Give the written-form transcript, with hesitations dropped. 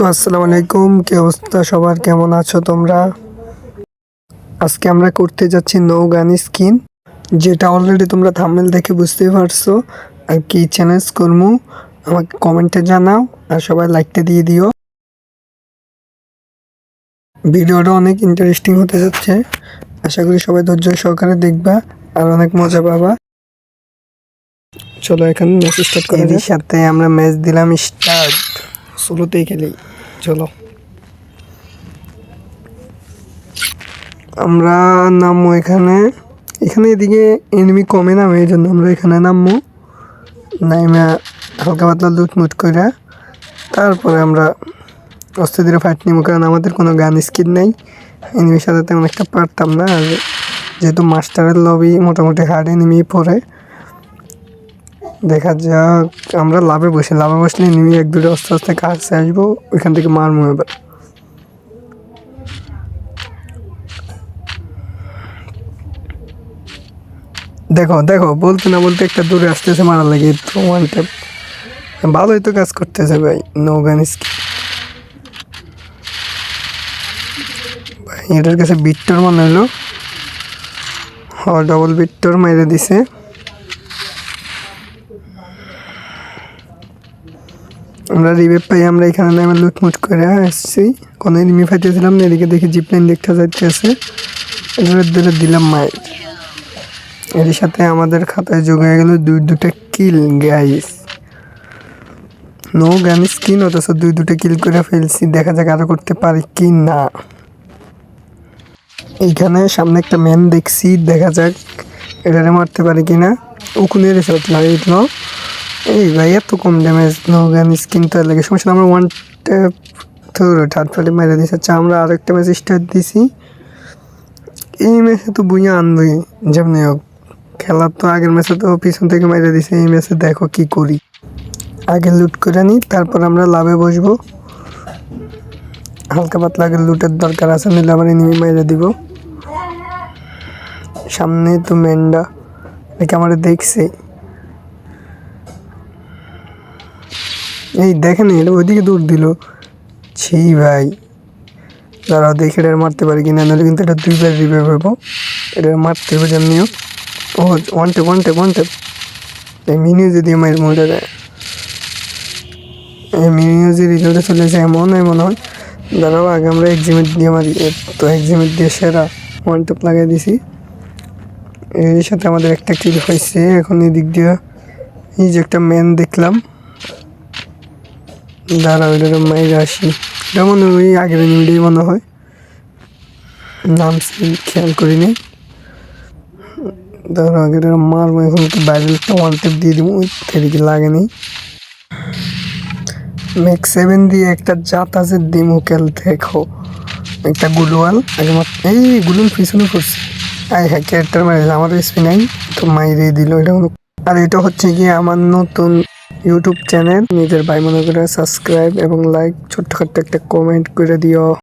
তো আসসালামু আলাইকুম, কি অবস্থা সবার, কেমন আছো তোমরা? আজকে আমরা করতে যাচ্ছি নো গান স্কিন, যেটা অলরেডি তোমরা থাম্বনেল দেখে বুঝতেই পারছো। আর কি চ্যালেঞ্জ করবো আমাকে কমেন্টে জানাও, আর সবাই লাইকটা দিয়ে দিও। ভিডিওটা অনেক ইন্টারেস্টিং হতে যাচ্ছে, আশা করি সবাই ধৈর্য সহকারে দেখবা আর অনেক মজা পাবা। চলো এখানে ম্যাচ স্টার্ট করি। এর সাথে আমরা ম্যাচ দিলাম স্টার্ট, শুরুতেই খেলি। চলো আমরা নামবো এখানে। এদিকে এনিমি কমে নামে, এই জন্য আমরা এখানে নামবো। নাইমা হালকা পাতলা লুটমুট করে তারপরে আমরা অস্ত্র ধীরে ফাইট নিব, কারণ আমাদের কোনো গান স্কিন নেই। এনিমির সাথে তেমন একটা পারতাম না, আর যেহেতু মাস্টারের লবি মোটামুটি হার্ড এনিমি পড়ে। দেখা যাক, আমরা লাভে বসলে এনিমি এক দুটো আস্তে আস্তে কাছে আসবো, ওইখান থেকে মারবো। এবার দেখো দেখো, বলতে না বলতে একটা দূরে আসতেছে, মারা লাগে তো ওয়ান ট্যাপ। ভালোই তো কাজ করতেছে ভাই নো গান স্কিন। ভাই এটার কাছে বিট্টর মনে হলো, ডবল বিট্টর মেরে দিছে। আমরা রিভেভ পাই, আমরা এখানে নামে লুটমুট করে আসছি। কোনো এনিমি ফাইতেছিলাম না, এদিকে দেখি জিপলাইন দেখতে যাইতেছে, ধরে দিলাম মায়ের। এর সাথে আমাদের খাতায় যোগ হয়ে গেল দুটা কিল গাইস। নো গান স্কিন, অথচ দুটা কিল করে ফেলছি। দেখা যাক আরো করতে পারি কি না। এইখানে সামনে একটা ম্যান দেখছি, দেখা যাক এটারে মারতে পারি কি না। ওখানে রেসার্ট লাগিয়েছিল। এই ভাই এত কম ড্যামেজ, নো গান স্কিন তো লাগে সমস্যা। আমরা ওয়ান ট্যাপ থার্ড পার্টি মেরে দিয়েছি। আচ্ছা আমরা আরেকটা ম্যাচ স্টার্ট দিছি। এই ম্যাচে তো বুঝে আনবই যেমনি হোক। খেলার তো আগের ম্যাচে তো পিছন থেকে মেরে দিছে, এই ম্যাচে দেখো কি করি। আগে লুট করে নিই, তারপর আমরা লাভে বসবো। হালকা পাতলা আগে লুটের দরকার আছে, নিলে আবার এনিমি মেরে দিব। সামনে তো মেন্ডা, দেখে আমার দেখছে। এই দেখেন এটা ওইদিকে দৌড় দিল। ছি ভাই, যারা দেখে এটা মারতে পারি কিনা, নাহলে কিন্তু এটা দুইবার রিভাইভ হবো। এটা মারতে হবে যেমনিও। ও ওয়ান ট্যাপ। এই মিনিউজে দিয়ে মায়ের মরে দেয়। এই মিনিউজে রিলোডে চলে যায় এমন হয়। দাঁড়াও আগে আমরা এক্সিমেট দিয়ে মারি। তো এক্সিমেট দিয়ে সেরা ওয়ান ট্যাপ লাগিয়ে দিছি। এর সাথে আমাদের একটা কিল হয়েছে। এখন এদিক দিয়ে এই যে একটা ম্যান দেখলাম, দাঁড়াও এটা মাইরে আসি। এটা মনে হয় ওই আগের নিউডেই মনে হয়, নাম খেয়াল করিনি। ধরো আগে মারবো, এখন একটু বাইরে একটা ওয়ান ট্যাপ দিয়ে দিব, এদিকে লাগেনি। ম্যাক্স 7 দিয়ে একটা জাত আছে দিমুকেল, দেখো একটা গুলওয়াল আগে এই গুলুন পিছনে করছে। হ্যাঁ ক্যারেক্টার মারে আমার স্পি নাই তো মাইরে দিল এটা। আর এটা হচ্ছে গিয়ে আমার নতুন ইউটিউব চ্যানেল। নিজের ভাই মনে করে সাবস্ক্রাইব এবং লাইক, ছোট্টখাট্ট একটা কমেন্ট করে দিও।